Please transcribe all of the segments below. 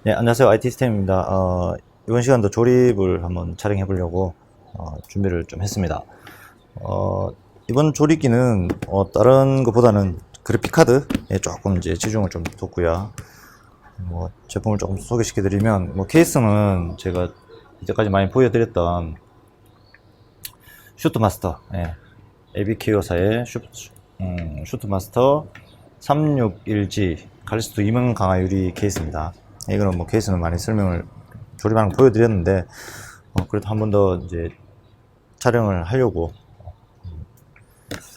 네, 안녕하세요. IT 스템입니다. 이번 시간도 조립을 한번 촬영해 보려고 준비를 좀 했습니다. 어, 이번 조립기는 다른 것보다는 그래픽 카드에 조금 이제 치중을 좀 뒀고요. 제품을 조금 소개시켜 드리면, 케이스는 제가 이제까지 많이 보여드렸던 슈트마스터, 예, ABKO사의 슈트마스터 361G 칼리스토 2면 강화 유리 케이스입니다. 이거는 케이스는 많이 설명을 조립하는 거 보여드렸는데, 그래도 한 번 더 이제 촬영을 하려고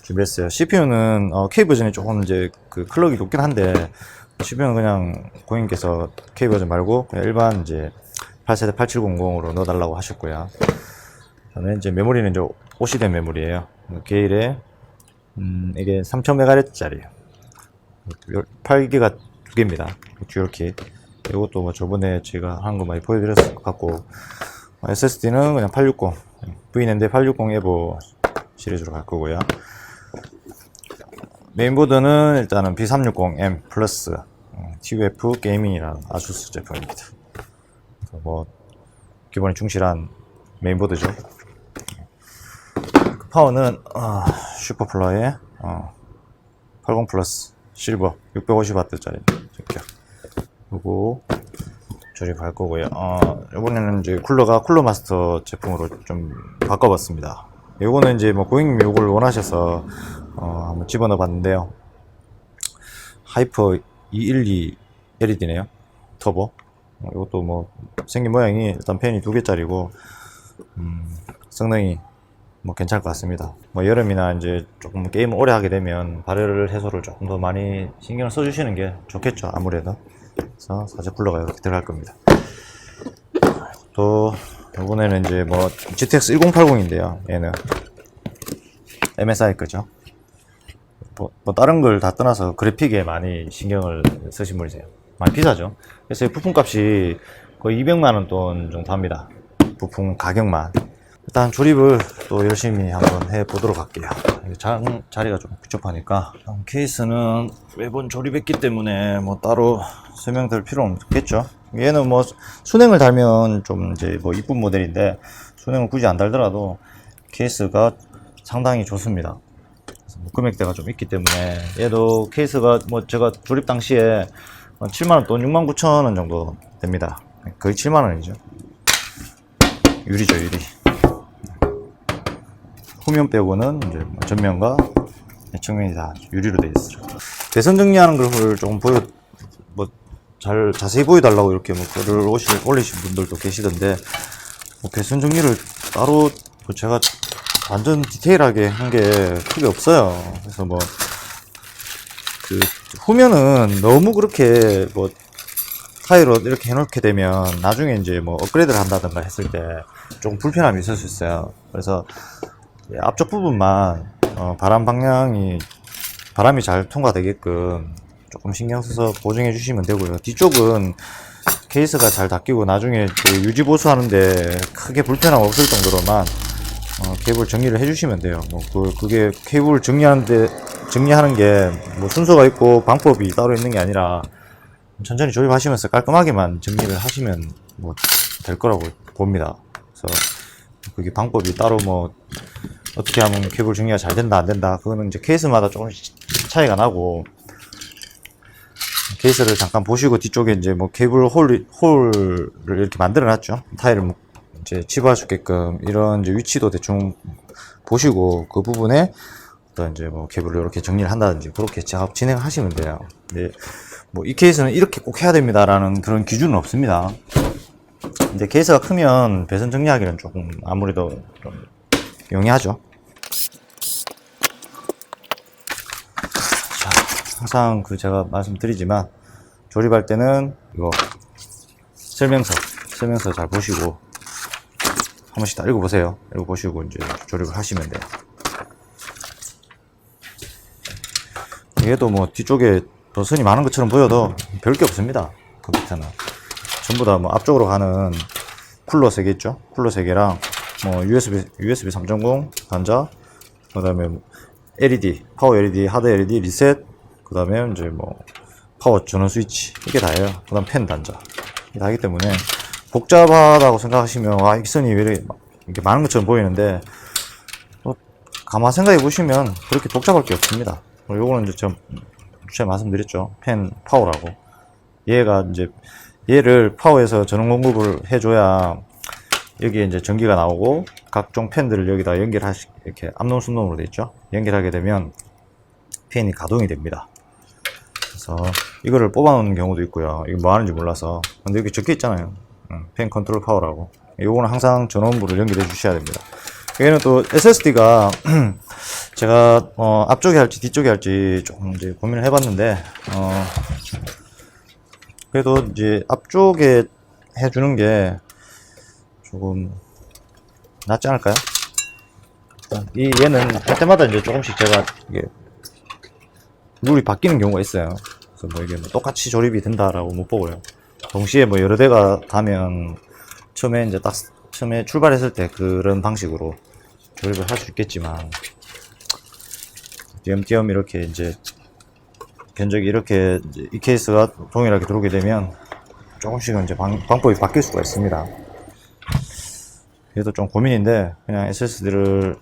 준비했어요. CPU는 K 버전이 조금 이제 그 클럭이 높긴 한데, CPU는 그냥 고객님께서 K 버전 말고 그냥 일반 이제 8세대 8700으로 넣어달라고 하셨고요. 그다음에 이제 메모리는 이제 OC된 메모리예요. 게일에 이게 3000MHz짜리예요. 8기가 두 개입니다. 듀얼키. 이것도 저번에 제가 한 거 많이 보여드렸을 것 같고, SSD는 그냥 860 V랜드 860 에보 시리즈로 갈 거고요. 메인보드는 일단은 B360M 플러스 TUF 게이밍이라는 아수스 제품입니다. 기본에 충실한 메인보드죠. 그 파워는 슈퍼플러의 80 플러스 실버 650W짜리 전격 그리고 조립할 거고요. 이번에는 이제 쿨러 마스터 제품으로 좀 바꿔봤습니다. 요거는 이제 고객님이 요걸 원하셔서 한번 집어넣어 봤는데요. 하이퍼 212 LED네요. 터보. 이것도 생긴 모양이 일단 팬이 두 개짜리고 성능이 괜찮을 것 같습니다. 여름이나 이제 조금 게임을 오래 하게 되면 발열 해소를 조금 더 많이 신경을 써주시는 게 좋겠죠, 아무래도. 그래서 사제 쿨러가 이렇게 들어갈 겁니다. 또 이번에는 이제 GTX 1080인데요. 얘는 MSI 거죠. 다른 걸 다 떠나서 그래픽에 많이 신경을 쓰신 분이세요. 많이 비싸죠. 그래서 부품값이 거의 200만원 돈 정도 합니다. 부품 가격만. 일단 조립을 또 열심히 한번 해보도록 할게요. 자리가 좀 부족하니까. 케이스는 매번 조립했기 때문에 따로 설명드릴 필요는 없겠죠. 얘는 순행을 달면 좀 이제 이쁜 모델인데, 순행을 굳이 안 달더라도 케이스가 상당히 좋습니다. 금액대가 좀 있기 때문에, 얘도 케이스가 제가 조립 당시에 7만원 돈 69,000원 정도 됩니다. 거의 7만원이죠. 유리죠, 유리. 후면 빼고는 이제 전면과 측면이 다 유리로 되어 있어요. 배선 정리하는 걸 조금 자세히 보여달라고 이렇게 글을 올리신 분들도 계시던데, 배선 정리를 따로 제가 완전 디테일하게 한 게 크게 없어요. 그래서 그 후면은 너무 그렇게 타일로 이렇게 해놓게 되면 나중에 이제 업그레이드를 한다든가 했을 때 조금 불편함이 있을 수 있어요. 그래서 앞쪽 부분만 바람이 잘 통과되게끔 조금 신경 써서 보정해 주시면 되고요. 뒤쪽은 케이스가 잘 닦이고 나중에 유지 보수하는데 크게 불편함 없을 정도로만 케이블 정리를 해주시면 돼요. 그게 케이블 정리하는 게 순서가 있고 방법이 따로 있는 게 아니라 천천히 조립하시면서 깔끔하게만 정리를 하시면 될 거라고 봅니다. 그래서 그게 방법이 따로 어떻게 하면 케이블 정리가 잘 된다 안 된다, 그거는 이제 케이스마다 조금씩 차이가 나고, 케이스를 잠깐 보시고 뒤쪽에 이제 케이블 홀을 이렇게 만들어 놨죠. 타일을 이제 치부할 수 있게끔 이런 이제 위치도 대충 보시고 그 부분에 어떤 이제 케이블을 이렇게 정리를 한다든지 그렇게 작업 진행하시면 돼요. 근데 이 케이스는 이렇게 꼭 해야 됩니다라는 그런 기준은 없습니다. 이제 케이스가 크면 배선 정리하기는 조금 아무래도 좀 용이하죠. 항상 제가 말씀드리지만 조립할 때는 이거 설명서 잘 보시고 한 번씩 다 읽어보세요. 읽어보시고 이제 조립을 하시면 돼요. 얘도 뒤쪽에 버선이 많은 것처럼 보여도 별게 없습니다. 컴퓨터는 전부 다 앞쪽으로 가는 쿨러 3개 있죠. 쿨러 3개랑 USB 3.0 단자, 그 다음에 LED, 파워 LED, 하드 LED, 리셋, 그 다음에 이제 파워 전원 스위치, 이게 다예요. 그 다음 펜 단자. 하기 때문에 복잡하다고 생각하시면 와, 익선이 왜 이렇게 많은 것처럼 보이는데 가만 생각해 보시면 그렇게 복잡할 게 없습니다. 요거는 이제 제가 말씀드렸죠. 팬 파워라고. 얘가 이제 얘를 파워에서 전원 공급을 해줘야 여기에 이제 전기가 나오고 각종 팬들을 여기다 이렇게 암놈 순놈으로 돼 있죠. 연결하게 되면 팬이 가동이 됩니다. 그래서 이거를 뽑아 놓는 경우도 있고요. 이거 뭐 하는지 몰라서. 근데 여기 적혀 있잖아요. 팬 컨트롤 파워라고. 요거는 항상 전원부를 연결해 주셔야 됩니다. 얘는 또 SSD가 제가 앞쪽에 할지 뒤쪽에 할지 조금 이제 고민을 해봤는데 그래도 이제 앞쪽에 해주는 게 조금 낫지 않을까요? 얘는 할 때마다 이제 조금씩 제가 이게 룰이 바뀌는 경우가 있어요. 그래서 뭐 이게 뭐 똑같이 조립이 된다라고 못 보고요. 동시에 뭐 여러 대가 가면 처음에 이제 딱 처음에 출발했을 때 그런 방식으로 조립을 할 수 있겠지만 띄엄띄엄 이렇게 이제 견적이 이렇게 이제 이 케이스가 동일하게 들어오게 되면 조금씩은 이제 방법이 바뀔 수가 있습니다. 그래도 좀 고민인데 그냥 SSD를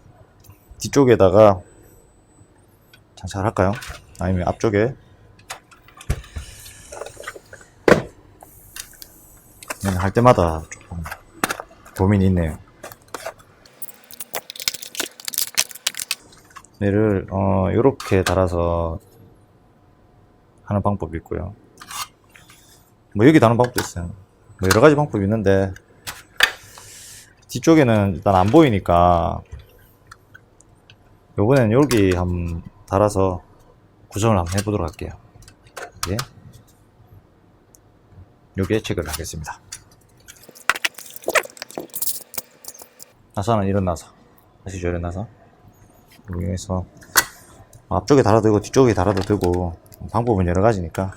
뒤쪽에다가 장착할까요? 아니면 앞쪽에 할 때마다 조금 고민이 있네요. 얘를 요렇게 달아서 하는 방법이 있고요. 뭐 여기 다는 방법도 있어요. 뭐 여러가지 방법이 있는데 뒤쪽에는 일단 안 보이니까 요번엔 여기 한번 달아서 구성을 한번 해보도록 할게요. 예. 여기에 체크를 하겠습니다. 나사는 일어나서 아시죠? 일어나서 여기에서 앞쪽에 달아도 되고 뒤쪽에 달아도 되고 방법은 여러 가지니까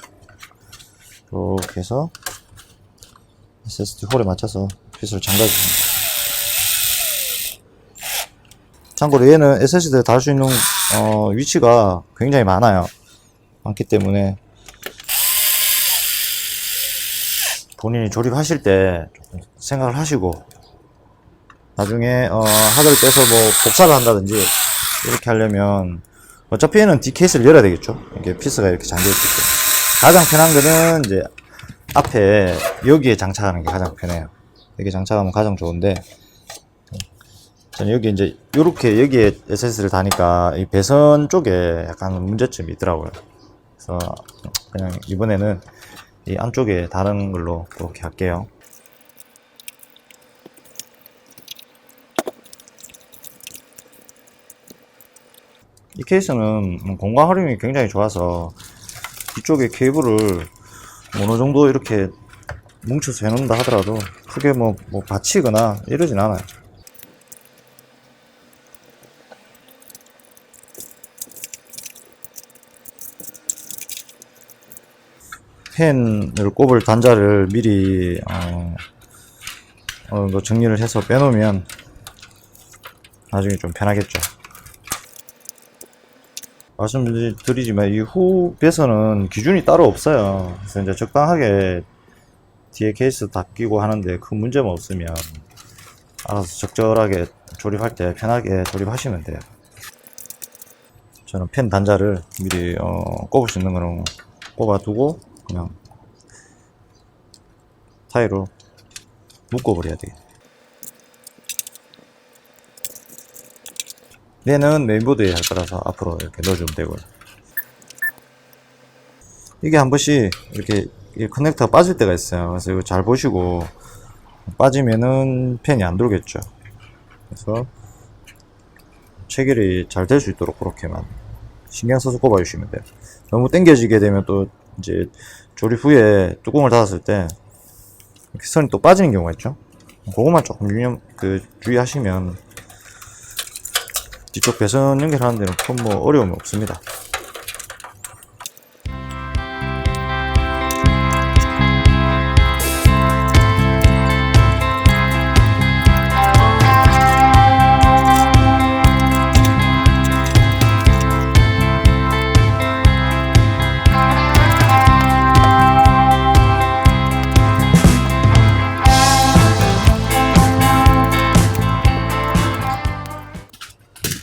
이렇게 해서 SSD 홀에 맞춰서 핏을 잠가줍니다. 참고로 얘는 SSD를 달 수 있는 위치가 굉장히 많기 때문에 본인이 조립하실 때 조금 생각을 하시고 나중에 하드를 빼서 뭐 복사를 한다든지 이렇게 하려면 어차피 얘는 D케이스를 열어야 되겠죠. 이게 피스가 이렇게 잠겨 있을 때 가장 편한 거는 이제 앞에 여기에 장착하는 게 가장 편해요. 여기 장착하면 가장 좋은데 저는 여기 이제 요렇게 여기에 SSD를 다니까 이 배선 쪽에 약간 문제점이 있더라고요. 그래서 그냥 이번에는 이 안쪽에 다른 걸로 그렇게 할게요. 이 케이스는 공간 활용이 굉장히 좋아서 뒤쪽에 케이블을 어느 정도 이렇게 뭉쳐서 해놓는다 하더라도 크게 뭐 받치거나 이러진 않아요. 펜을 꼽을 단자를 미리 정리를 해서 빼놓으면 나중에 좀 편하겠죠. 말씀드리지만 이 후 배선은 기준이 따로 없어요. 그래서 이제 적당하게 뒤에 케이스 다 끼고 하는데 큰 문제만 없으면 알아서 적절하게 조립할 때 편하게 조립하시면 돼요. 저는 펜 단자를 미리 꼽을 수 있는 거는 꼽아두고 그냥 타이로 묶어버려야 돼요. 얘는 메인보드에 할 거라서 앞으로 이렇게 넣어주면 되고요. 이게 한 번씩 이렇게 커넥터가 빠질 때가 있어요. 그래서 이거 잘 보시고 빠지면은 펜이 안 돌겠죠. 그래서 체결이 잘 될 수 있도록 그렇게만 신경 써서 꼽아 주시면 돼요. 너무 당겨지게 되면 또 이제 조립 후에 뚜껑을 닫았을 때 선이 또 빠지는 경우가 있죠. 그것만 조금 주의하시면 뒤쪽 배선 연결하는 데는 큰 뭐 어려움이 없습니다.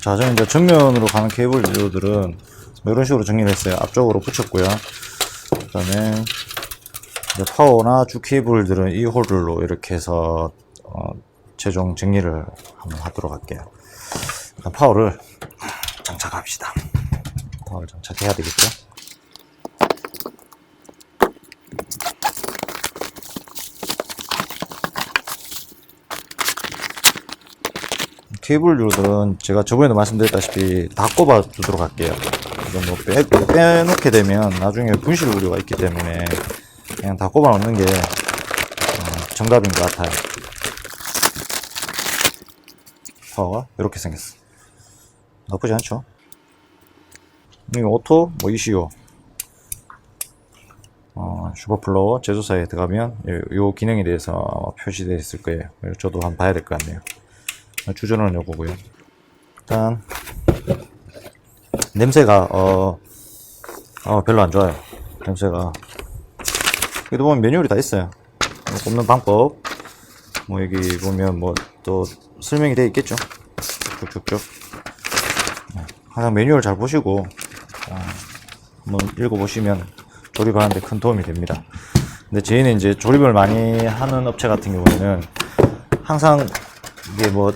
자, 저는 이제 전면으로 가는 케이블들은 이런 식으로 정리를 했어요. 앞쪽으로 붙였고요. 그 다음에 이제 파워나 주 케이블들은 이 홀들로 이렇게 해서 최종 정리를 한번 하도록 할게요. 일단 파워를 장착합시다. 파워를 장착해야 되겠죠. 케이블류들은 제가 저번에도 말씀드렸다시피 다 꼽아 두도록 할게요. 이건 뭐 빼놓게 되면 나중에 분실 우려가 있기 때문에 그냥 다 꼽아 놓는 게 정답인 것 같아요. 파워가 이렇게 생겼어. 나쁘지 않죠? 이 오토, 뭐 ECU, 슈퍼플로어 제조사에 들어가면 요 기능에 대해서 표시되어 있을 거예요. 저도 한번 봐야 될 것 같네요. 주전은 요거고요. 일단 냄새가 별로 안 좋아요. 냄새가. 여기도 보면 매뉴얼이 다 있어요. 꼽는 방법, 뭐 여기 보면 뭐 또 설명이 되어 있겠죠. 쭉쭉쭉. 항상 매뉴얼 잘 보시고 한번 읽어보시면 조립하는데 큰 도움이 됩니다. 근데 저희는 이제 조립을 많이 하는 업체 같은 경우에는 항상 이게 뭐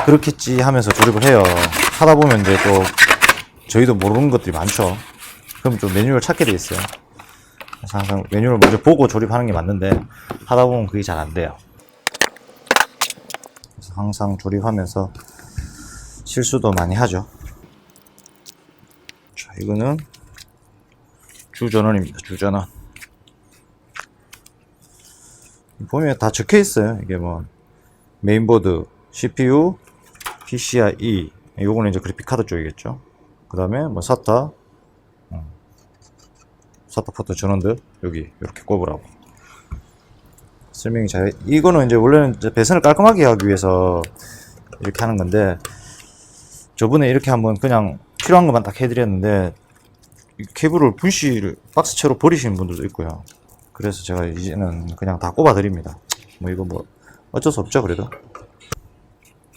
그렇겠지 하면서 조립을 해요. 하다 보면 이제 또 저희도 모르는 것들이 많죠. 그럼 좀 매뉴얼 찾게 돼 있어요. 그래서 항상 매뉴얼 먼저 보고 조립하는 게 맞는데 하다 보면 그게 잘 안 돼요. 그래서 항상 조립하면서 실수도 많이 하죠. 자, 이거는 주전원입니다. 주전원. 보면 다 적혀 있어요. 이게 뭐 메인보드, CPU, PCIe, 요거는 이제 그래픽 카드 쪽이겠죠. 그 다음에 뭐 SATA, SATA 포트 전원들 여기 이렇게 꼽으라고 설명이 잘. 이거는 이제 원래는 이제 배선을 깔끔하게 하기 위해서 이렇게 하는 건데 저번에 이렇게 한번 그냥 필요한 것만 딱 해드렸는데 이 케이블을 분실 박스채로 버리시는 분들도 있고요. 그래서 제가 이제는 그냥 다 꼽아 드립니다. 뭐 이거 뭐 어쩔 수 없죠. 그래도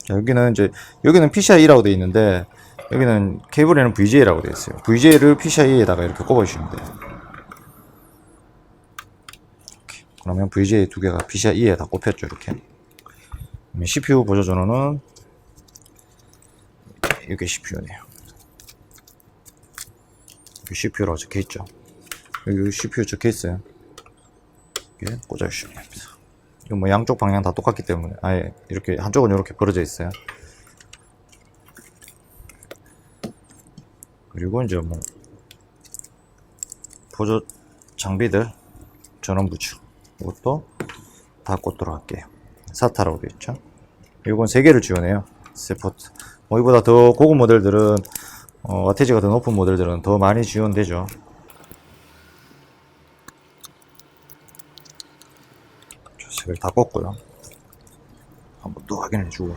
자, 여기는 이제 여기는 PCIe라고 되어 있는데 여기는 케이블에는 VGA라고 되어 있어요. VGA를 PCIe에다가 이렇게 꼽아 주시면 돼요. 이렇게. 그러면 VGA 두 개가 PCIe에 다 꼽혔죠. 이렇게. CPU 보조 전원은 이게 CPU네요. CPU라고 적혀 있죠. 여기 CPU 적혀 있어요. 이렇게 꽂아 주시면 됩니다. 이거 뭐 양쪽 방향 다 똑같기 때문에 아예 이렇게 한쪽은 이렇게 벌어져 있어요. 그리고 이제 뭐 보조 장비들 전원 부츠 이것도 다 꽂도록 할게요. SATA라고 되어 있죠. 이건 3개를 지원해요. 세포트. 뭐 이보다 더 고급 모델들은 와테지가 더 높은 모델들은 더 많이 지원되죠. 색을 다 꽂고요. 한번 또 확인해 주고.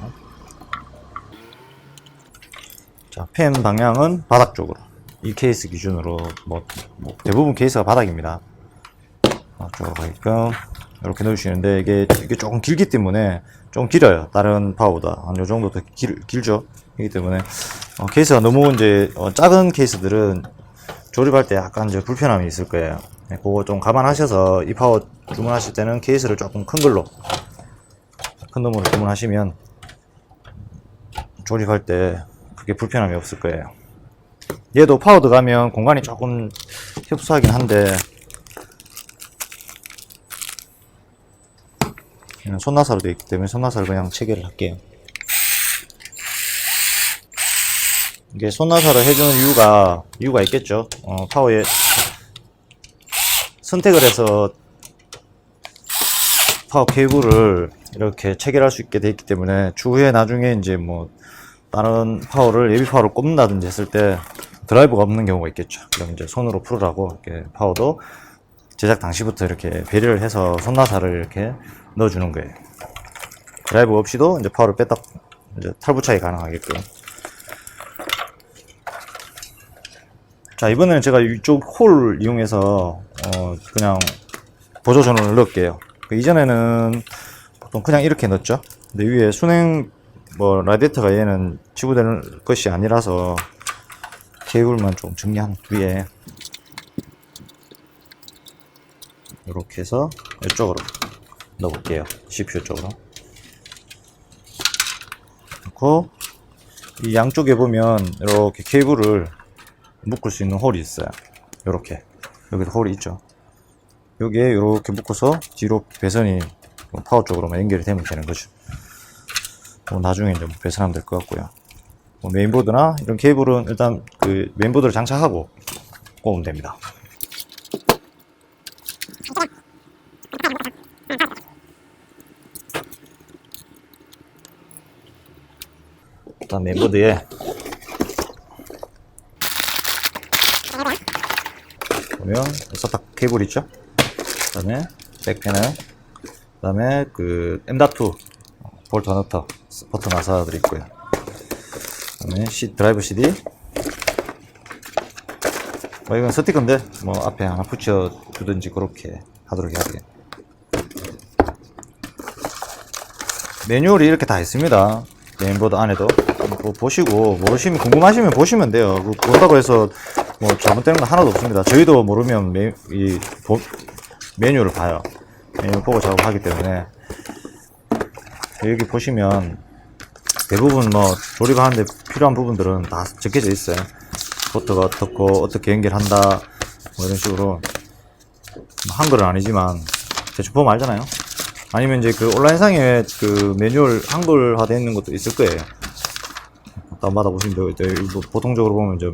자, 펜 방향은 바닥 쪽으로. 이 케이스 기준으로 뭐 대부분 케이스가 바닥입니다. 바닥 쪽으로 가게끔 이렇게 넣으시는데 이게 조금 길기 때문에 좀 길어요. 다른 파워보다 한 요 정도 더 길죠. 그렇기 때문에 케이스가 너무 이제 작은 케이스들은 조립할 때 약간 이제 불편함이 있을 거예요. 네, 그거 좀 감안하셔서 이 파워 주문하실 때는 케이스를 조금 큰 걸로, 큰 놈으로 주문하시면 조립할 때 그게 불편함이 없을 거예요. 얘도 파워 들어가면 공간이 조금 협소하긴 한데 그냥 손나사로 되어 있기 때문에 손나사를 그냥 체결을 할게요. 이게 손나사를 해주는 이유가 있겠죠. 파워에 선택을 해서 파워 케이블을 이렇게 체결할 수 있게 되어 있기 때문에 추후에 나중에 이제 뭐 다른 파워를 예비 파워를 꼽는다든지 했을 때 드라이버가 없는 경우가 있겠죠. 그럼 이제 손으로 풀으라고 이렇게 파워도 제작 당시부터 이렇게 배려를 해서 손나사를 이렇게 넣어주는 거예요. 드라이버 없이도 이제 파워를 뺐다 이제 탈부착이 가능하게끔. 자, 이번에는 제가 이쪽 홀 이용해서 그냥 보조 전원을 넣을게요. 이전에는 보통 그냥 이렇게 넣었죠. 근데 위에 순행 뭐 라디에이터가 얘는 지구되는 것이 아니라서 케이블만 좀 정리한 뒤에 이렇게 해서 이쪽으로 넣어볼게요. CPU 쪽으로 넣고, 이 양쪽에 보면 이렇게 케이블을 묶을 수 있는 홀이 있어요. 이렇게 여기도 홀이 있죠. 여기에 이렇게 묶어서 뒤로 배선이 파워 쪽으로만 연결이 되면 되는 거죠. 뭐 나중에 이제 배선하면 될 것 같고요. 뭐 메인보드나 이런 케이블은 일단 그 메인보드를 장착하고 꼽으면 됩니다. 일단 메인보드에 보면 SATA 케이블 있죠. 그 다음에 백패널, 그 다음에 그 M.2 볼트 커넥터 버튼 나사들이 있고요. 그 다음에 드라이브 CD, 뭐 이건 스티커인데 뭐 앞에 하나 붙여주든지 그렇게 하도록 해야 돼요. 매뉴얼이 이렇게 다 있습니다. 메인보드 안에도 뭐 보시고, 모르시면 궁금하시면 보시면 돼요. 본다고 해서 뭐 잘못되는 건 하나도 없습니다. 저희도 모르면 메뉴를 봐요. 메뉴 보고 작업하기 때문에. 여기 보시면 대부분 뭐 조립하는데 필요한 부분들은 다 적혀져 있어요. 포트가 어떻고 어떻게 연결한다 뭐 이런 식으로. 한글은 아니지만 대충 보면 알잖아요. 아니면 이제 그 온라인상에 그 매뉴얼 한글화 되어 있는 것도 있을 거예요. 다운받아 보시면 돼요. 보통적으로 보면 이제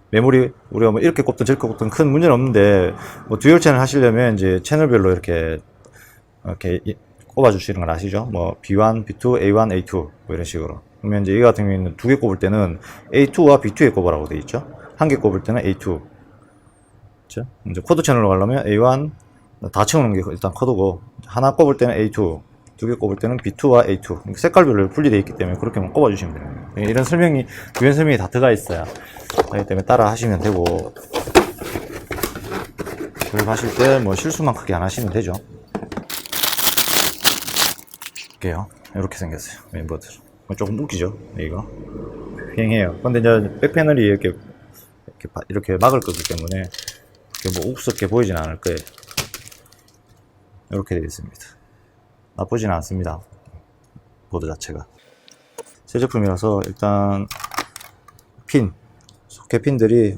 메모리 우리가 뭐 이렇게 꼽든 저렇게 꼽든 큰 문제는 없는데, 뭐 듀얼 채널 하시려면 이제 채널별로 이렇게 꼽아 주시는 걸 아시죠? 뭐 B1, B2, A1, A2 뭐 이런 식으로. 그러면 이제 이 같은 경우에는 두 개 꼽을 때는 A2와 B2에 꼽으라고 되어 있죠. 한 개 꼽을 때는 A2. 그렇죠? 이제 코드 채널로 가려면 A1 다 채우는 게 일단 코드고, 하나 꼽을 때는 A2, 두 개 꼽을 때는 B2와 A2. 색깔별로 분리되어 있기 때문에 그렇게만 꼽아 주시면 됩니다. 이런 설명이, 유연 설명이 다 들어가 있어요. 그렇기 때문에 따라 하시면 되고, 조립하실 때 뭐 실수만 크게 안 하시면 되죠. 볼게요. 이렇게 생겼어요. 메인보드. 조금 웃기죠? 이거. 휑해요. 근데 이제 백패널이 이렇게 막을 거기 때문에 이렇게 뭐 우습게 보이진 않을 거예요. 이렇게 되어 있습니다. 나쁘진 않습니다. 보드 자체가. 새 제품이라서 일단 소켓핀들이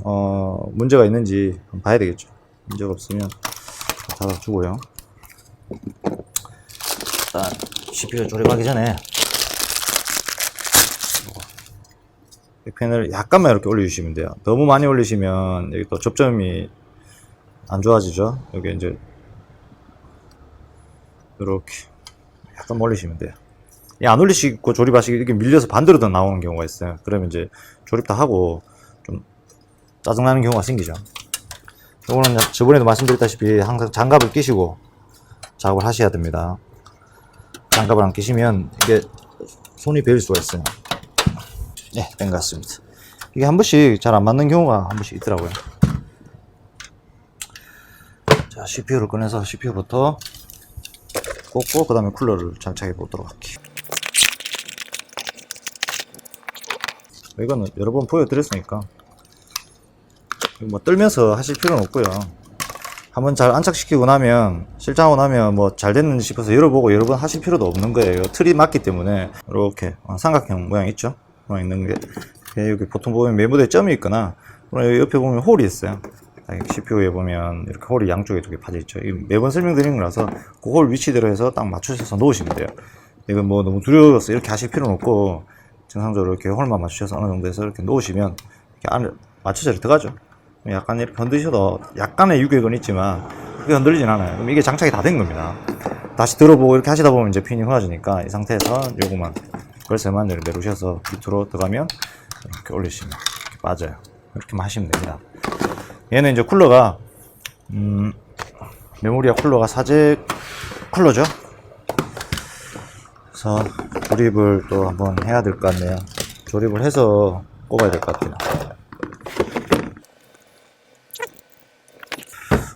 문제가 있는지 한번 봐야 되겠죠. 문제가 없으면 닫아주고요. 일단 CPU 조립하기 전에 백팬을 약간만 이렇게 올려주시면 돼요. 너무 많이 올리시면 여기 또 접점이 안 좋아지죠. 여기 이제 이렇게 약간 올리시면 돼요. 안 올리시고 조립하시기, 이렇게 밀려서 반대로 더 나오는 경우가 있어요. 그러면 이제 조립 다 하고 좀 짜증나는 경우가 생기죠. 이거는 저번에도 말씀드렸다시피 항상 장갑을 끼시고 작업을 하셔야 됩니다. 장갑을 안 끼시면 이게 손이 베일 수가 있어요. 네, 된 것 같습니다. 이게 한 번씩 잘 안 맞는 경우가 한 번씩 있더라고요. 자, CPU를 꺼내서 CPU부터 꽂고 그 다음에 쿨러를 장착해 보도록 할게요. 이거는 여러 번 보여드렸으니까 뭐 떨면서 하실 필요는 없고요. 한번 잘 안착시키고 나면, 실장하고 나면 뭐 잘 됐는지 싶어서 열어보고 여러 번 하실 필요도 없는 거예요. 틀이 맞기 때문에. 이렇게 삼각형 모양 있죠? 모양 있는 게 여기 보통 보면 메모드에 점이 있거나, 여기 옆에 보면 홀이 있어요. CPU에 보면 이렇게 홀이 양쪽에 두 개 파져 있죠. 매번 설명드리는 거라서 그 홀 위치대로 해서 딱 맞추셔서 놓으시면 돼요. 이건 뭐 너무 두려워서 이렇게 하실 필요는 없고, 정상적으로 이렇게 홀만 맞추셔서 어느 정도 해서 이렇게 놓으시면 이렇게 안에 맞춰서 들어가죠. 약간 이렇게 흔드셔도 약간의 유격은 있지만 그게 흔들리진 않아요. 그럼 이게 장착이 다 된 겁니다. 다시 들어보고 이렇게 하시다 보면 이제 핀이 흐려지니까 이 상태에서 요거만 걸쇠만 이렇게 내리셔서 밑으로 들어가면 이렇게 올리시면 이렇게 빠져요. 이렇게만 하시면 됩니다. 얘는 이제 쿨러가 메모리와 쿨러가 사제 쿨러죠. 그래서 조립을 또 한번 해야 될 것 같네요. 조립을 해서 꼽아야 될 것 같아요.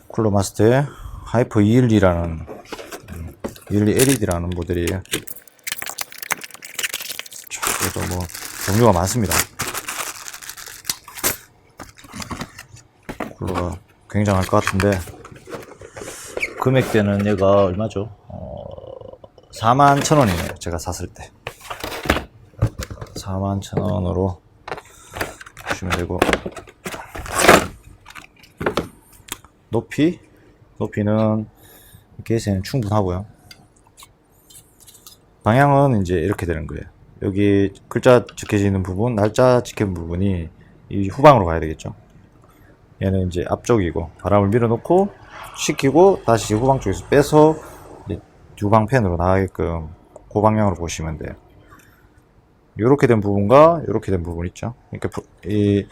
쿨러 마스터의 하이퍼 212라는 212 LED라는 모델이에요. 또 뭐 종류가 많습니다. 쿨러가 굉장할 것 같은데 금액대는 얘가 얼마죠? 41,000원이네요. 제가 샀을 때 41,000원으로 보시면 되고, 높이는 케이스에는 충분하고요. 방향은 이제 이렇게 되는 거예요. 여기 글자 적혀져 있는 부분, 날짜 적힌 부분이 이 후방으로 가야 되겠죠. 얘는 이제 앞쪽이고, 바람을 밀어놓고 식히고 다시 후방 쪽에서 빼서 이제 후방 팬으로 나가게끔 그 방향으로 보시면 돼요. 이렇게 된 부분과 이렇게 된 부분 있죠. 그러니까 이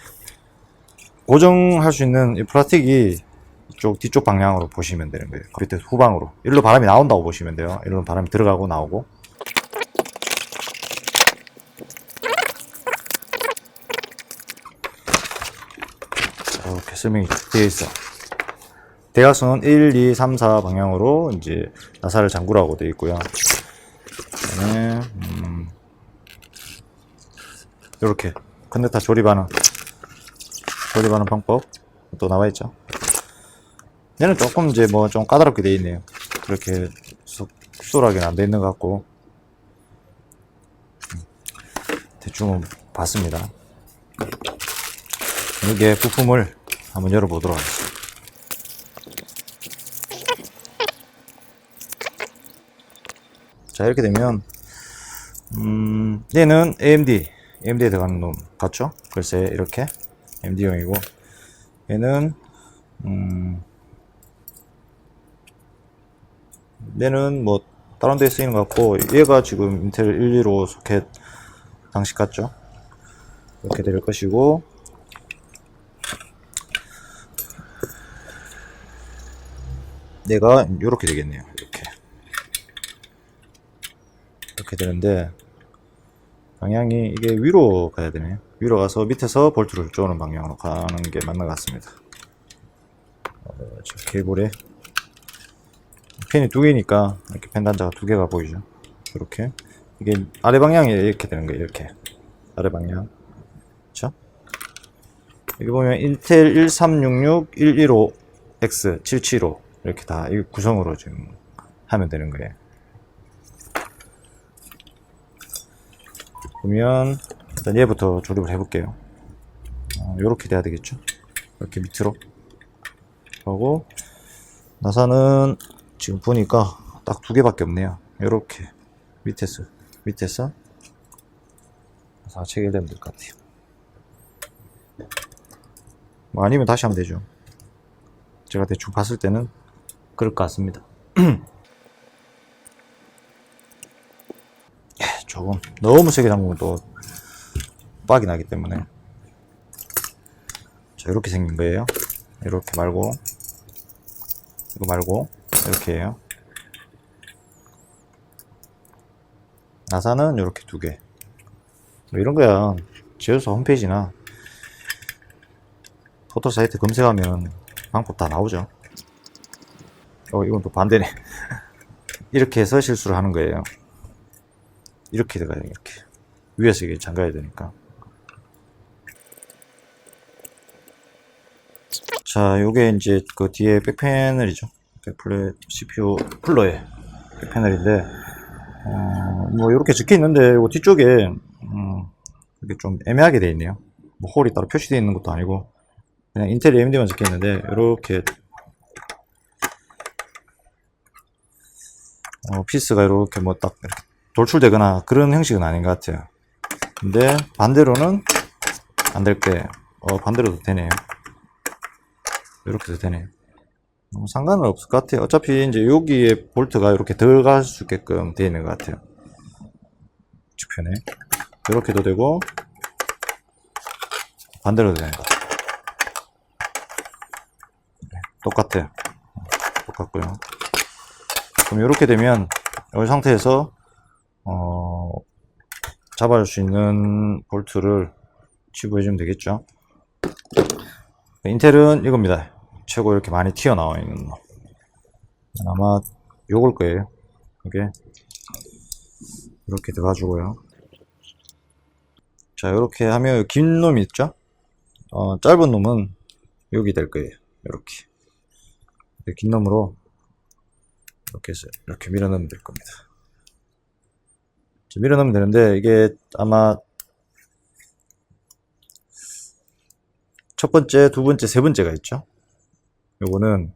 고정할 수 있는 이 플라스틱이 이쪽 뒤쪽 방향으로 보시면 되는 거예요. 밑에 후방으로. 일로 바람이 나온다고 보시면 돼요. 일로 바람이 들어가고 나오고. 이렇게 설명이 되어 있어. 대각선은 1, 2, 3, 4 방향으로 이제 나사를 잠그라고 되어 있고요. 그다음에 이렇게 컨넥터 조립하는 방법 또 나와 있죠. 얘는 조금 이제 뭐 좀 까다롭게 되어 있네요. 그렇게 수월하게는 안 되어 있는 것 같고, 대충 봤습니다. 여기에 부품을 한번 열어보도록 하겠습니다. 자, 이렇게 되면 얘는 AMD에 들어가는 놈 같죠? 글쎄 이렇게 AMD용이고, 얘는 얘는 뭐 다른 데 쓰이는 것 같고, 얘가 지금 인텔 115 소켓 방식 같죠? 이렇게 될 것이고, 얘가 이렇게 되겠네요. 이렇게 되는데, 방향이 이게 위로 가야 되네요. 위로 가서 밑에서 볼트를 쪼는 방향으로 가는 게 맞는 것 같습니다. 지금 케이블에 펜이 두 개니까 이렇게 펜 단자가 두 개가 보이죠. 이렇게 이게 아래 방향이 이렇게 되는 거예요. 이렇게 아래 방향, 그렇죠? 여기 보면 인텔 1366, 115X, 775 이렇게 다 이 구성으로 지금 하면 되는 거예요. 그러면 일단 얘부터 조립을 해볼게요. 이렇게 돼야 되겠죠. 이렇게 밑으로 하고, 나사는 지금 보니까 딱 두 개밖에 없네요. 이렇게 밑에서 나사 체결되면 될 것 같아요. 뭐 아니면 다시 하면 되죠. 제가 대충 봤을 때는 그럴 것 같습니다. 조금 너무 세게 잠그면 또 빡이 나기 때문에, 자, 이렇게 생긴 거예요. 이렇게 말고, 이거 말고 이렇게 해요. 나사는 이렇게 두 개. 뭐 이런 거야 제조사 홈페이지나 포털 사이트 검색하면 방법 다 나오죠. 이건 또 반대네. 이렇게 해서 실수를 하는 거예요. 이렇게 들어가요. 이렇게 위에서 이게 잠가야 되니까. 자, 요게 이제 그 뒤에 백패널이죠. 백플랫 CPU 쿨러의 백패널인데, 뭐 이렇게 적혀 있는데 요 뒤쪽에 이게 좀 애매하게 되어 있네요. 뭐 홀이 따로 표시되어 있는 것도 아니고 그냥 인텔 AMD만 적혀 있는데, 이렇게 피스가 이렇게 뭐 딱 돌출되거나 그런 형식은 아닌 것 같아요. 근데 반대로는 안 될 때, 반대로도 되네요. 이렇게도 되네요. 상관은 없을 것 같아요. 어차피 이제 여기에 볼트가 이렇게 들어갈 수 있게끔 되어 있는 것 같아요. 측편에 이렇게도 되고 반대로도 되는 것 같아요. 네, 똑같아요. 똑같고요. 그럼 이렇게 되면 이 상태에서 잡아줄 수 있는 볼트를 치부해주면 되겠죠. 인텔은 이겁니다. 최고 이렇게 많이 튀어나와 있는 거. 아마 요걸 거예요. 이게 이렇게 들어가주고요. 자, 이렇게 하면 긴 놈이 있죠? 짧은 놈은 여기 될 거예요. 이렇게. 긴 놈으로 이렇게 해서 이렇게 밀어넣으면 될 겁니다. 밀어넣으면 되는데, 이게 아마 첫 번째, 두 번째, 세 번째가 있죠? 요거는,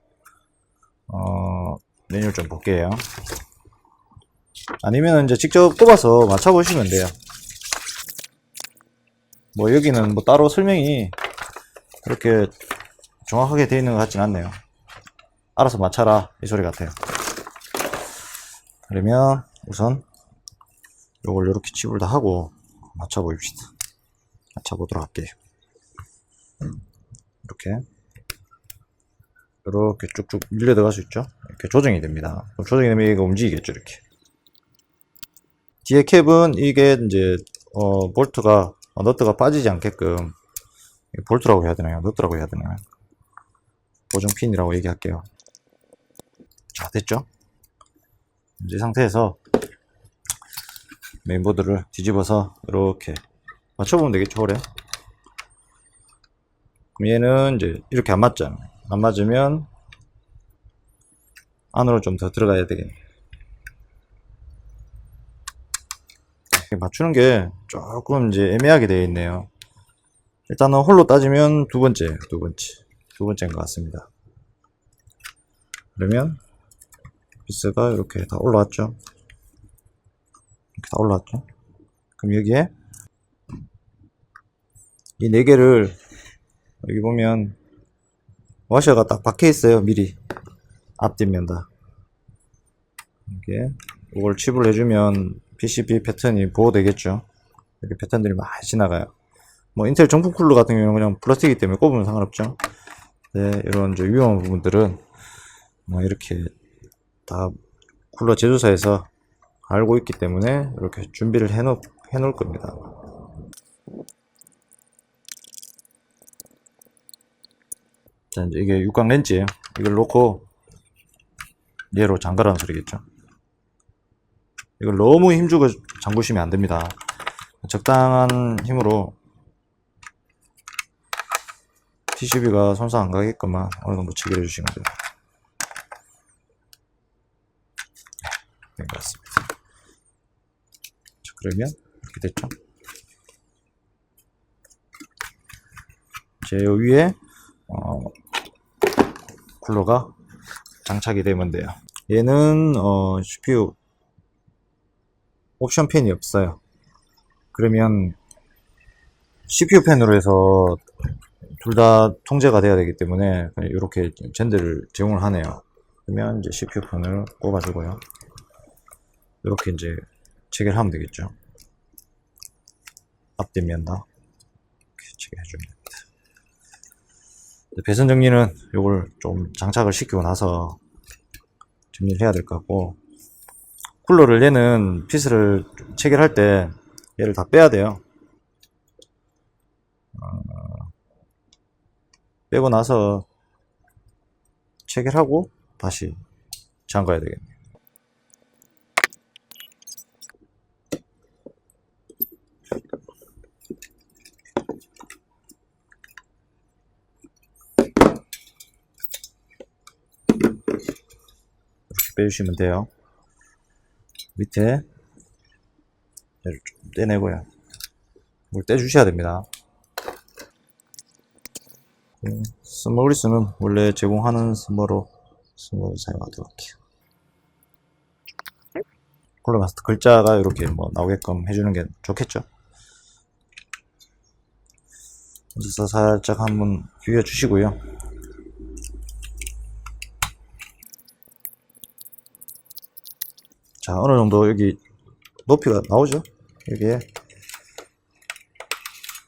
메뉴를 좀 볼게요. 아니면 이제 직접 꼽아서 맞춰보시면 돼요. 뭐 여기는 뭐 따로 설명이 그렇게 정확하게 되어 있는 것 같진 않네요. 알아서 맞춰라 이 소리 같아요. 그러면 우선 요걸 이렇게 칩을 다 하고 맞춰 보입시다. 맞춰 보도록 할게요. 이렇게 쭉쭉 밀려 들어갈 수 있죠. 이렇게 조정이 됩니다. 조정이 되면 얘가 움직이겠죠. 이렇게 뒤에 캡은 이게 이제 볼트가 너트가 빠지지 않게끔, 볼트라고 해야 되나요? 너트라고 해야 되나요? 고정핀이라고 얘기할게요. 자, 됐죠? 이제 이 상태에서 메인보드를 뒤집어서 이렇게 맞춰보면 되겠죠, 그래? 그럼 얘는 이제 이렇게 안 맞잖아요. 안 맞으면 안으로 좀 더 들어가야 되겠네요. 맞추는 게 조금 이제 애매하게 되어 있네요. 일단은 홀로 따지면 두 번째인 것 같습니다. 그러면 피스가 이렇게 다 올라왔죠. 이렇게 다 올라왔죠. 그럼 여기에 이 네 개를, 여기 보면 워셔가 딱 박혀 있어요. 미리 앞뒷면 다. 이게 이걸 칩을 해주면 PCB 패턴이 보호되겠죠. 이렇게 패턴들이 많이 지나가요. 뭐 인텔 정품 쿨러 같은 경우는 그냥 플라스틱이기 때문에 꼽으면 상관없죠. 네, 이런 이제 위험한 부분들은 뭐 이렇게 다 쿨러 제조사에서 알고 있기 때문에 이렇게 준비를 해놓을 겁니다. 자, 이제 이게 육각 렌즈예요. 이걸 놓고 얘로 잠가라는 소리겠죠. 이걸 너무 힘주고 잠그시면 안 됩니다. 적당한 힘으로 PCB가 손상 안 가게끔만 어느 정도 체결해 주시면 돼요. 네, 된 것 같습니다. 자, 그러면 이렇게 됐죠. 제 위에 쿨러가 장착이 되면 돼요. 얘는 CPU 옵션 펜이 없어요. 그러면 CPU 펜으로 해서 둘 다 통제가 돼야 되기 때문에 이렇게 젠들을 제공을 하네요. 그러면 이제 CPU 펜을 꼽아주고요. 이렇게 이제 체결하면 되겠죠. 앞뒷면 다 이렇게 체결해주면 됩니다. 배선 정리는 요걸 좀 장착을 시키고 나서 정리를 해야 될 것 같고, 쿨러를 얘는 피스를 체결할 때 얘를 다 빼야 돼요. 빼고 나서 체결하고 다시 잠가야 되겠네요. 이렇게 빼주시면 돼요. 밑에 얘를 좀 떼내고요. 물 떼주셔야 됩니다. 스몰 그리스는 원래 제공하는 스몰을 사용하도록 할게요. 쿨러 마스터 글자가 이렇게 뭐 나오게끔 해주는 게 좋겠죠. 그래서 살짝 한번 비벼 주시고요. 자, 어느 정도 여기 높이가 나오죠? 여기에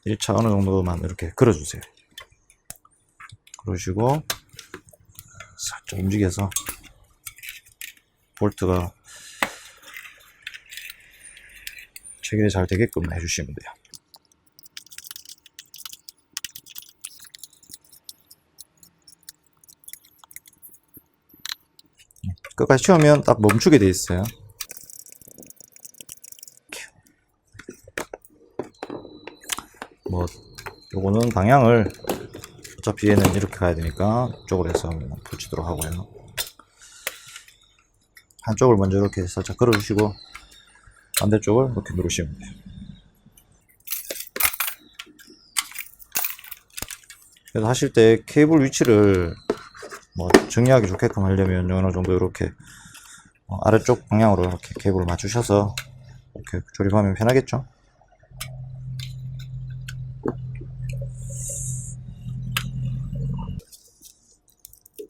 1차 어느 정도만 이렇게 걸어주세요. 그러시고 살짝 움직여서 볼트가 체결이 잘 되게끔 해주시면 돼요. 끝까지 채우면 딱 멈추게 돼 있어요. 요거는 방향을 어차피 얘는 이렇게 가야 되니까 이쪽으로 해서 붙이도록 하고요. 한쪽을 먼저 이렇게 살짝 걸어 주시고 반대쪽을 이렇게 누르시면 돼요. 그래서 하실 때 케이블 위치를 정리하기 좋게끔 하려면 어느 정도 이렇게 아래쪽 방향으로 이렇게 케이블을 맞추셔서 이렇게 조립하면 편하겠죠.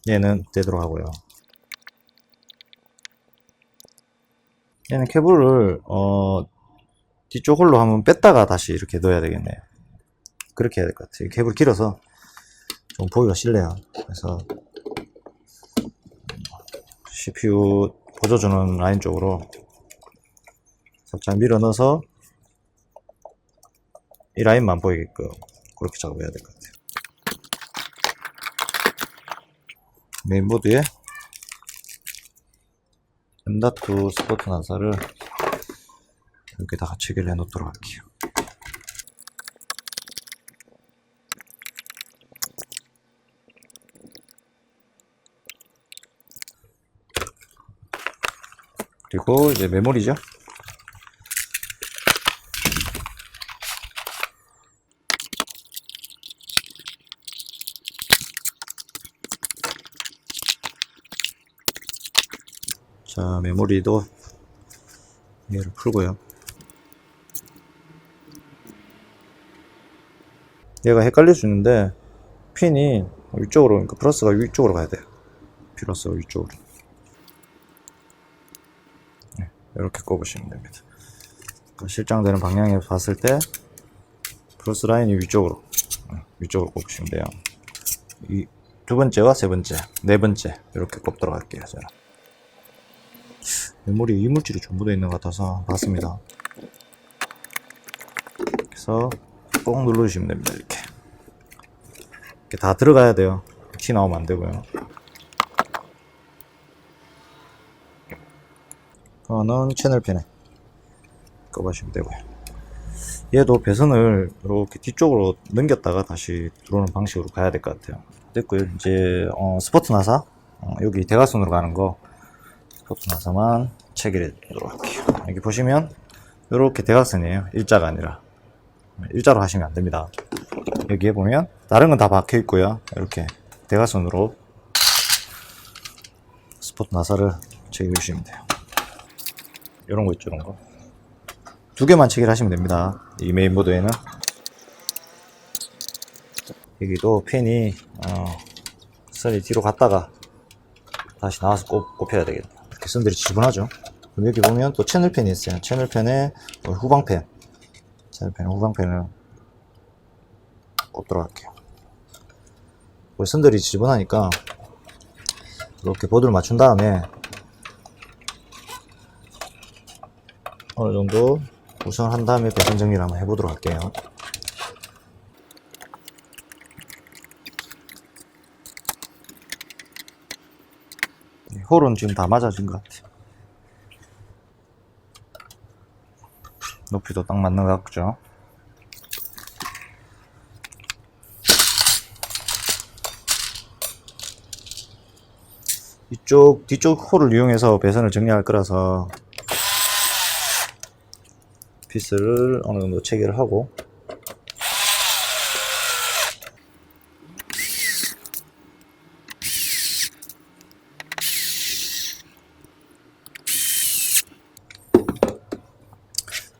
얘는 떼도록 하고요. 얘는 케이블을 뒤쪽 홀로 한번 뺐다가 다시 이렇게 넣어야 되겠네요. 그렇게 해야 될 것 같아요. 케이블 길어서 좀 보기가 싫네요. 그래서 CPU 보조주는 라인 쪽으로 살짝 밀어 넣어서 이 라인만 보이게끔 그렇게 작업해야 될 것 같아요. 메인보드에 M.2 스포트 나사를 여기다가 체결해 놓도록 할게요. 그리고 이제 메모리죠. 자, 메모리도 얘를 풀고요. 얘가 헷갈릴 수 있는데 핀이 위쪽으로, 그러니까 플러스가 위쪽으로 가야 돼요. 플러스가 위쪽으로. 네, 이렇게 꼽으시면 됩니다. 그러니까 실장되는 방향에 봤을 때 플러스 라인이 위쪽으로 꼽으시면 돼요. 이 두 번째와 세 번째, 네 번째 이렇게 꼽도록 할게요. 저는. 메모리에 이물질이 좀 묻어 있는 것 같아서 봤습니다. 그래서 꼭 누르시면 됩니다. 이렇게 다 들어가야 돼요. 티 나오면 안 되고요. 그거는 채널펜에 꼽아주시면 되고요. 얘도 배선을 이렇게 뒤쪽으로 넘겼다가 다시 들어오는 방식으로 가야 될 것 같아요. 됐고요. 이제 스포트 나사 여기 대각선으로 가는 거 스포트 나사만 체결해 주도록 할게요. 여기 보시면 이렇게 대각선이에요. 일자가 아니라 일자로 하시면 안 됩니다. 여기에 보면 다른 건 다 박혀 있고요. 이렇게 대각선으로 스포트 나사를 체결해 주시면 돼요. 이런 거 있죠, 이런 거. 두 개만 체결하시면 됩니다. 이 메인보드에는. 여기도 펜이 선이 뒤로 갔다가 다시 나와서 꼽혀야 되겠다. 이렇게 선들이 지분하죠. 그럼 여기 보면 또 채널펜이 있어요. 채널펜에 후방펜, 후방펜을 꼽도록 할게요. 선들이 지분하니까 이렇게 보드를 맞춘 다음에 어느 정도 구성을 한 다음에 배선 정리를 한번 해보도록 할게요. 홀은 지금 다 맞아진 것 같아요. 높이도 딱 맞는 것 같죠? 뒤쪽 홀을 이용해서 배선을 정리할 거라서 피스를 어느 정도 체결을 하고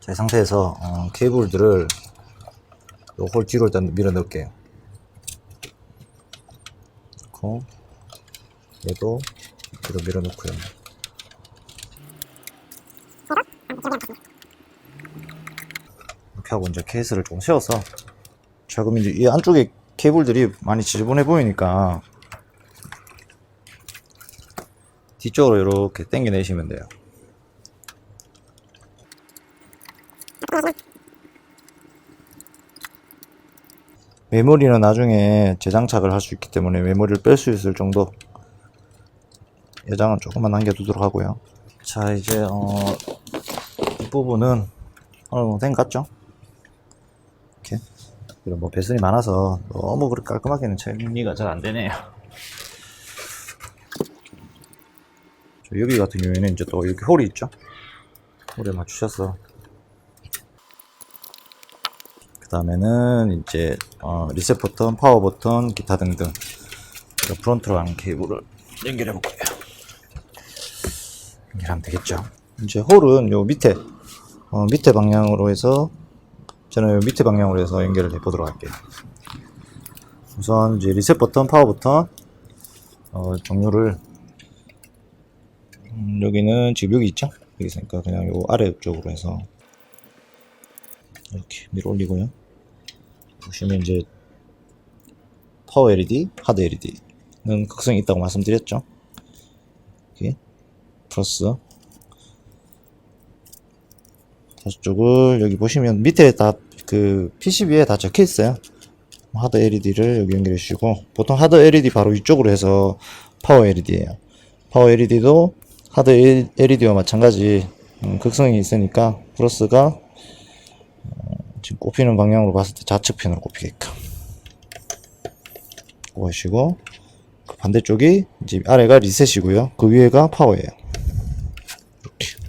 자, 이 상태에서 케이블들을 요 홀 뒤로 일단 밀어 넣을게요. 그리고 얘도 뒤로 밀어 넣고요. 이렇게 하고 이제 케이스를 좀 세워서 자, 그럼 이제 이 안쪽에 케이블들이 많이 지저분해 보이니까 뒤쪽으로 이렇게 당겨 내시면 돼요. 메모리는 나중에 재장착을 할 수 있기 때문에 메모리를 뺄 수 있을 정도 여장은 조금만 남겨두도록 하고요. 자, 이제 이 부분은 어느 정도 된 것 같죠? 이렇게 이런 뭐 배선이 많아서 너무 그렇게 깔끔하게는 정리가 잘 안 되네요. 여기 같은 경우에는 이제 또 이렇게 홀이 있죠. 홀에 맞추셔서 그 다음에는 이제 리셋 버튼, 파워 버튼, 기타 등등 프론트로 가는 케이블을 연결해 볼게요. 연결하면 되겠죠. 이제 홀은 요 밑에 밑에 방향으로 해서 저는 요 밑에 방향으로 해서 연결을 해 보도록 할게요. 우선 이제 리셋 버튼, 파워 버튼 종류를 여기는 지금 여기 있죠? 여기 있으니까 그냥 요 아래쪽으로 해서 이렇게 밀어 올리고요. 보시면 이제 파워 LED, 하드 LED는 극성이 있다고 말씀드렸죠. 이렇게 플러스 다시 쪽을 여기 보시면 밑에 다 그 PCB에 다 적혀 있어요. 하드 LED를 여기 연결해 주시고, 보통 하드 LED 바로 위쪽으로 해서 파워 LED예요. 파워 LED도 하드 LED와 마찬가지 극성이 있으니까 플러스가 지금 꼽히는 방향으로 봤을 때 좌측 편으로 꼽히게끔 꼽으시고, 그 반대쪽이 이제 아래가 리셋이고요. 그 위에가 파워예요. 이렇게.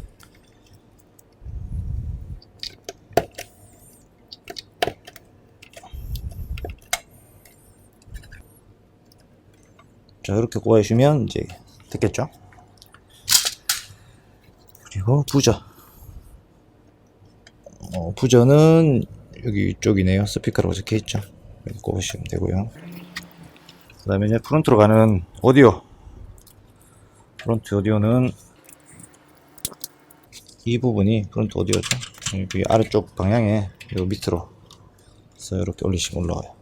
자, 이렇게 꼽아주시면 이제 됐겠죠? 그리고 부저. 부저는 여기 위쪽이네요. 스피커라고 적혀 있죠. 여기 꼽으시면 되고요. 그 다음에 이제 프론트로 가는 오디오. 프론트 오디오는 이 부분이 프론트 오디오죠. 여기 아래쪽 방향에 요 밑으로 해서 이렇게 올리시면 올라와요.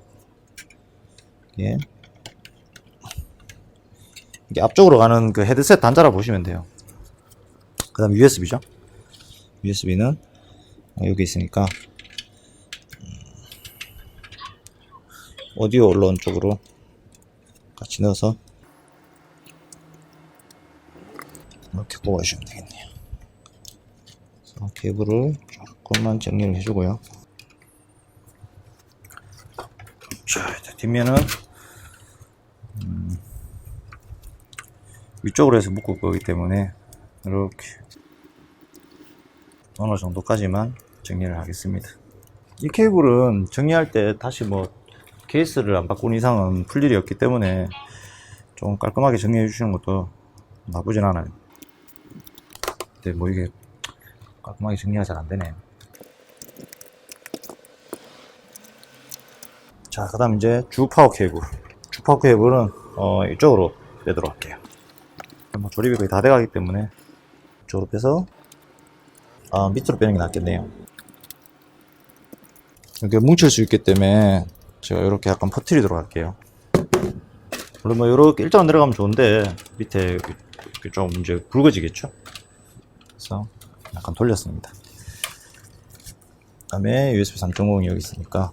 예. 이게 앞쪽으로 가는 그 헤드셋 단자라 보시면 돼요. 그 다음에 USB죠. USB는 여기 있으니까 오디오 올라온 쪽으로 같이 넣어서 이렇게 꼽아주시면 되겠네요. 그래서 케이블을 조금만 정리를 해주고요. 자, 뒷면은 위쪽으로 해서 묶을 거기 때문에 이렇게 어느 정도까지만 정리를 하겠습니다. 이 케이블은 정리할 때 다시 뭐 케이스를 안 바꾸는 이상은 풀 일이 없기 때문에 좀 깔끔하게 정리해 주시는 것도 나쁘진 않아요. 근데 뭐 이게 깔끔하게 정리가 잘 안 되네. 자, 그 다음 이제 주 파워 케이블. 주 파워 케이블은 이쪽으로 빼도록 할게요. 뭐 조립이 거의 다 돼가기 때문에 이쪽으로 빼서 밑으로 빼는 게 낫겠네요. 이렇게 뭉칠 수 있기 때문에 제가 이렇게 약간 퍼뜨리도록 할게요. 물론 뭐 이렇게 일자로 내려가면 좋은데 밑에 좀 이제 굵어지겠죠. 그래서 약간 돌렸습니다. 그 다음에 USB 3.0이 여기 있으니까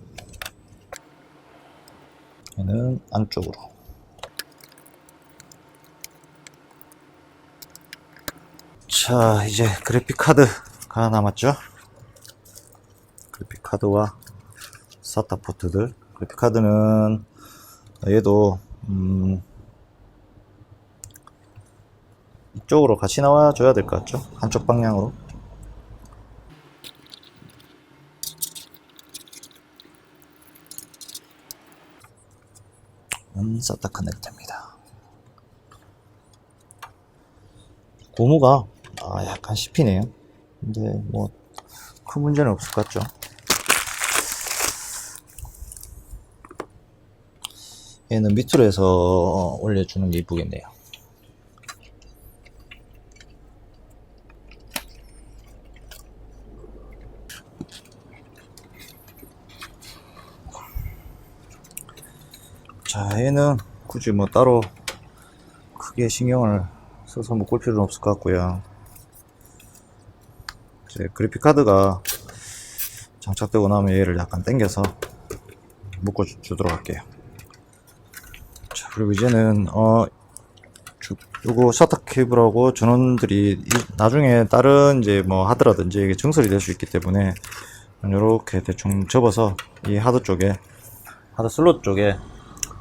얘는 안쪽으로. 자, 이제 그래픽 카드가 남았죠. 그래픽 카드와 SATA 포트들. 그래픽 카드는 얘도 이쪽으로 같이 나와줘야 될 것 같죠. 한쪽 방향으로. SATA 커넥터입니다. 고무가 약간 씹히네요. 근데 뭐 큰 문제는 없을 것 같죠. 얘는 밑으로 해서 올려주는 게 이쁘겠네요. 자, 얘는 굳이 뭐 따로 크게 신경을 써서 묶을 필요는 없을 것 같고요. 이제 그래픽 카드가 장착되고 나면 얘를 약간 당겨서 묶어 주도록 할게요. 자, 그리고 이제는 요거 SATA 케이블하고 전원들이 나중에 다른 이제 뭐 하드라든지 이게 증설이 될 수 있기 때문에 이렇게 대충 접어서 이 하드 쪽에, 하드 슬롯 쪽에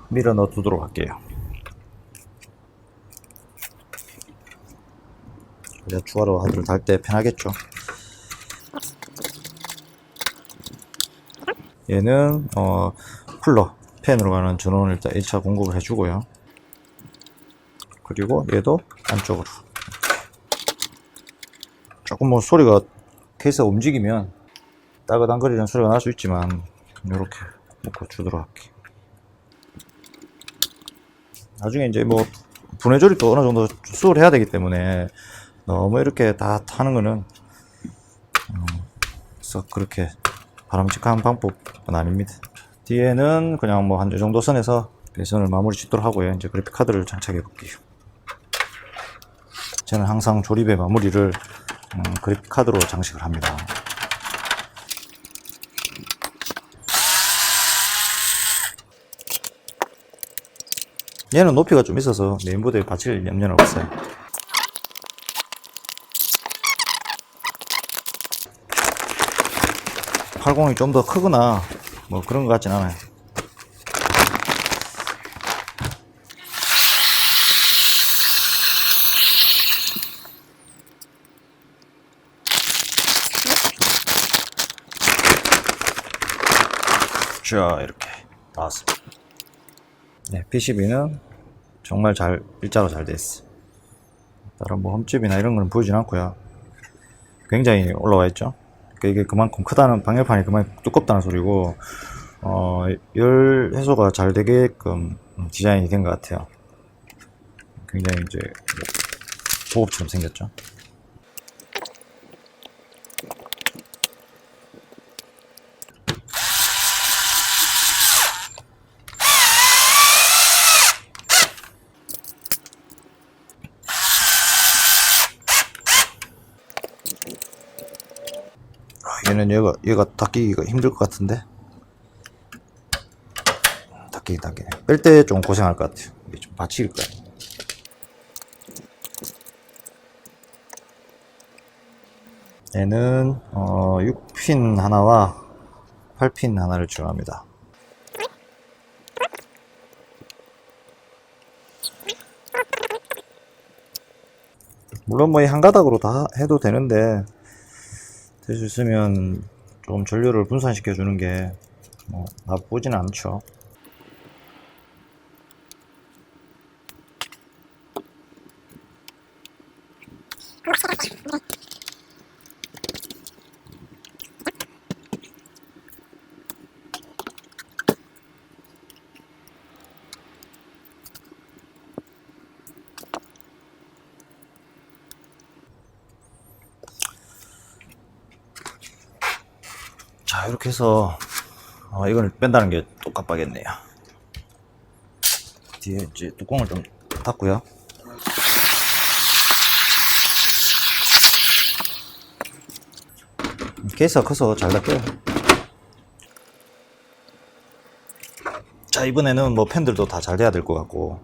밀어 넣어 두도록 할게요. 그래야 추가로 하드를 달 때 편하겠죠. 얘는 쿨러 팬으로 가는 전원을 일단 1차 공급을 해주고요. 그리고 얘도 안쪽으로 조금 뭐 소리가 케이스가 움직이면 따그당거리는 소리가 날 수 있지만 이렇게 놓고 주도록 할게요. 나중에 이제 뭐 분해 조립도 어느 정도 수월해야 해야 되기 때문에 너무 이렇게 다 타는 거는 썩 그렇게 바람직한 방법은 아닙니다. 뒤에는 그냥 뭐 한 이 정도 선에서 배선을 마무리 짓도록 하고요. 이제 그래픽 카드를 장착해 볼게요. 저는 항상 조립의 마무리를 그래픽 카드로 장식을 합니다. 얘는 높이가 좀 있어서 메인보드에 받칠 염려는 없어요. 팔공이 좀 더 크거나 뭐 그런 것 같진 않아요. 자, 이렇게 나왔습니다. 네, PCB는 정말 잘 일자로 잘 돼 있어. 다른 뭐 흠집이나 이런 거는 보이진 않고요. 굉장히 올라와 있죠. 그러니까 이게 그만큼 크다는, 방열판이 그만큼 두껍다는 소리고, 열 해소가 잘 되게끔 디자인이 된 것 같아요. 굉장히 이제 고급처럼 생겼죠. 얘는 얘가 닦기가 힘들 것 같은데, 닦기네. 뺄 때 좀 고생할 것 같아요. 이게 좀 받칠 거예요. 얘는 6핀 하나와 8핀 하나를 지원합니다. 물론 뭐 이 한 가닥으로 다 해도 되는데, 될 수 있으면 좀 전류를 분산시켜 주는 게 뭐 나쁘지는 않죠. 자, 이렇게 해서 이걸 뺀다는 게 또 깜빡했네요. 뒤에 이제 뚜껑을 좀 닫고요. 케이스가 커서 잘 닫혀요. 자, 이번에는 뭐 팬들도 다 잘 돼야 될 것 같고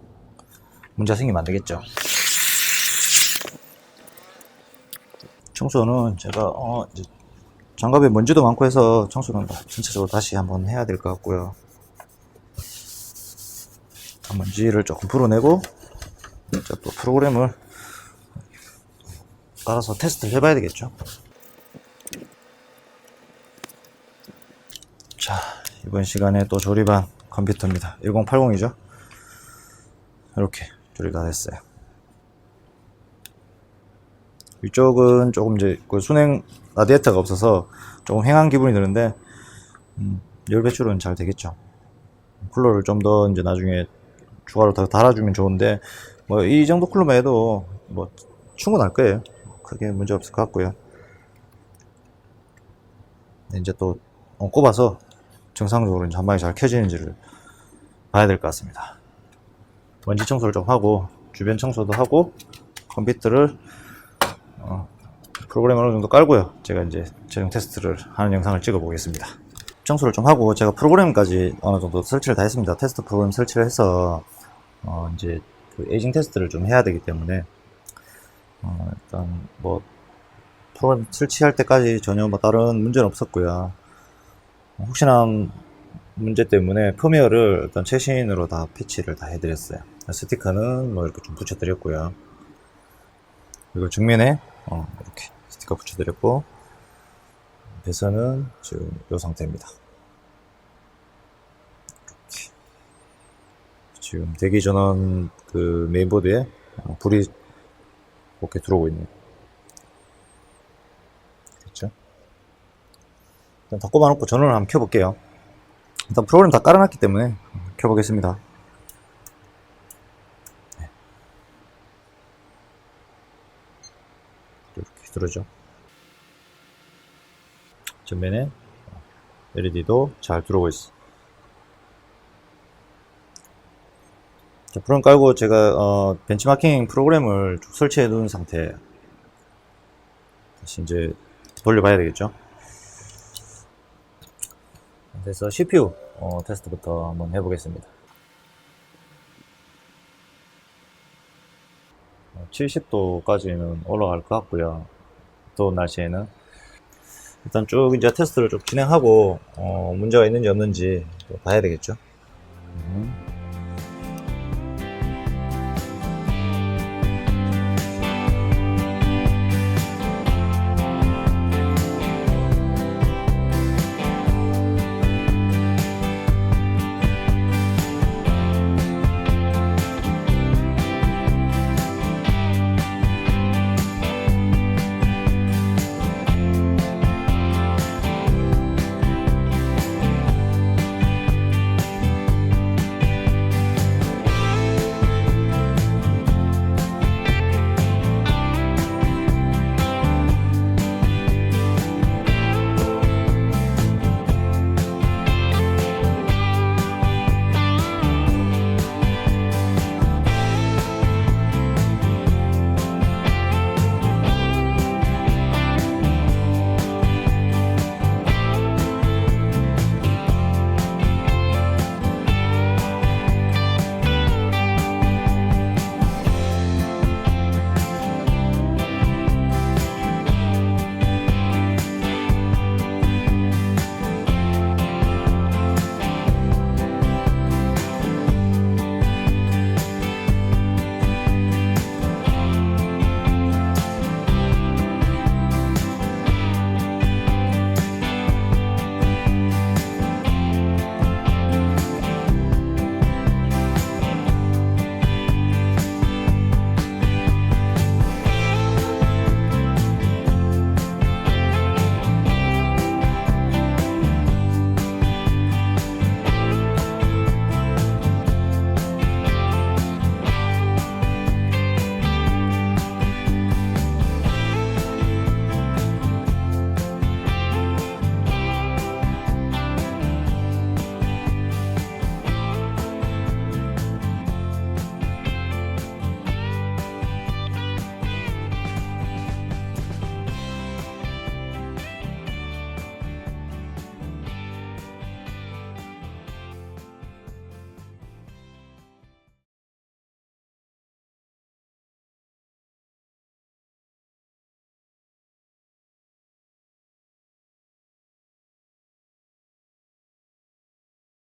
문제 생기면 안 되겠죠. 청소는 제가 이제 장갑에 먼지도 많고 해서 청소는 전체적으로 다시 한번 해야 될 것 같고요. 먼지를 조금 풀어내고 이제 또 프로그램을 따라서 테스트를 해봐야 되겠죠. 자, 이번 시간에 또 조립한 컴퓨터입니다. 1080이죠. 이렇게 조립 다 됐어요. 위쪽은 조금 이제 그 순행 라디에이터가 없어서 조금 휑한 기분이 드는데 열 배출은 잘 되겠죠. 쿨러를 좀 더 이제 나중에 추가로 더 달아주면 좋은데 뭐 이 정도 쿨러만 해도 뭐 충분할 거예요. 크게 문제 없을 것 같고요. 이제 또 꼽아서 정상적으로 이제 한 방에 잘 켜지는지를 봐야 될 것 같습니다. 먼지 청소를 좀 하고 주변 청소도 하고 컴퓨터를 프로그램을 어느 정도 깔고요. 제가 이제 최종 테스트를 하는 영상을 찍어 보겠습니다. 청소를 좀 하고 제가 프로그램까지 어느 정도 설치를 다 했습니다. 테스트 프로그램 설치를 해서 이제 그 에이징 테스트를 좀 해야 되기 때문에 일단 뭐 프로그램 설치할 때까지 전혀 뭐 다른 문제는 없었고요. 혹시나 문제 때문에 펌웨어를 일단 최신으로 다 패치를 다 해드렸어요. 스티커는 뭐 이렇게 좀 붙여드렸고요. 그리고 정면에 이렇게 스티커 붙여드렸고, 배선은 지금 이 상태입니다. 이렇게. 지금 대기 전원 그 메인보드에 불이 이렇게 들어오고 있네요. 그렇죠? 일단 다 꼽아놓고 전원을 한번 켜볼게요. 일단 프로그램 다 깔아놨기 때문에 켜보겠습니다. 네. 이렇게 들어오죠. 전면에 LED도 잘 들어오고 있어. 자, 프로그램 깔고 제가 벤치마킹 프로그램을 쭉 설치해 놓은 상태예요. 다시 이제 돌려봐야 되겠죠. 그래서 CPU 테스트부터 한번 해보겠습니다. 70도까지는 올라갈 것 같고요. 더운 날씨에는 일단 쭉 이제 테스트를 좀 진행하고 문제가 있는지 없는지 봐야 되겠죠.